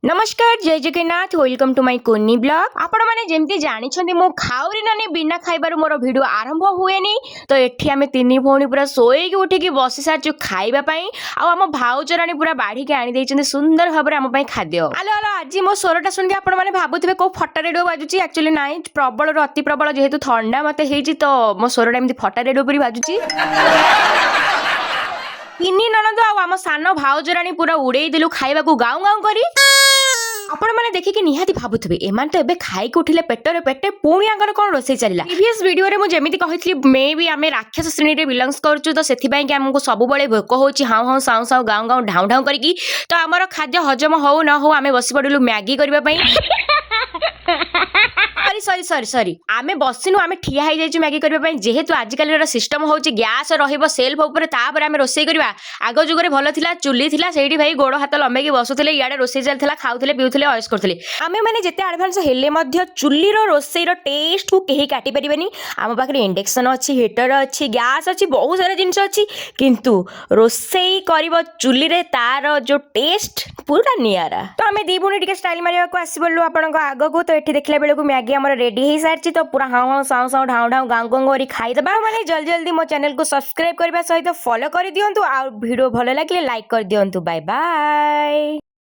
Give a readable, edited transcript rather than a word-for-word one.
नमस्कार जय Jagannath welcome to my कोनी ब्लॉग आपण मैंने जमती जानी मो खाऊरी नानी बिना खाइबार मोर वीडियो आरंभ हुएनी तो एठी आमे तीन भौणी पूरा सोईकी उठिकी बसी सारचु खाइबा पई आम भाउज रानी पूरा बाढ़ी के आनी देइछन्ते सुंदर भाबरे आम पई खाद्य आलो आलो आज मो स्वरटा सुनिके आपण माने भाबुथिबे को फटा रेडियो बाजुची एक्चुअली नाइ प्रबल अति प्रबल जेहेतु ठंडा मते हेजी तो मो स्वरटा एमती फटा रेडियो परी बाजुची तीन ननद आम सान भाउज रानी पूरा उड़ेई देलु खाइबा को गाँव गाँव करी आपण मैंने देखिए निहाती भावुवे एम तो एबे खाई उठिले पेटर पेटे पुणी आंकर कौन रोसे चलला प्रीवियस वीडियो रे मुझे जमी कहती मे भी आम राक्षस श्रेणी रे बिलंग्स करछु तो सेथिबाई कि हमको सब बळे भोक होची हाउ हाउ साउ साउ गाँव गाँव ढाउ ढाउ करकी तो आमर खाद्य हजम हो न हो आम बसी पड़िलु मैगी करबा पई सॉरी सॉरी सॉरी आमे बसिनु आमे ठिया हो जाइछु मैगी करबा पई जेहेतु आजिकल सिस्टम होची गैस रहिबो सेल्फ ऊपर तापर आमे रोसे करबा आगो जुगरे भलो थिला चुली थिला सेठी भाई गोड़ हाथ लंबेकी बसुथिले इयाडे रोसे चलथिला खाउथिले पिउथिले ऑयस करथिले आमे माने जेते एडवांस हेले मध्य चुली रो रोसे रो टेस्ट को केही काटी परिबेनी आम पाखरे इंडक्शन अछि हीटर अछि गैस अछि बहुत सारा जिंस अछि किंतु रोसेई करिवो चुली रे तार जो टेस्ट पूरा नियारा तो आमे दी बुनी टिके स्टाइल मारिया को आसी बोलु आपन को आगो को तो एठी देखले बेले को मैगी हमर रेडी हे सारछि तो पूरा हाउ हाउ साउ साउ ढाउ ढाउ गाँव गाँव करी खाई दबा माने जल्दी जल्दी मो चैनल को सब्सक्राइब करबा सहित फॉलो कर दियंतु आ वीडियो भलो लागिले लाइक कर दियंतु बाय बाय।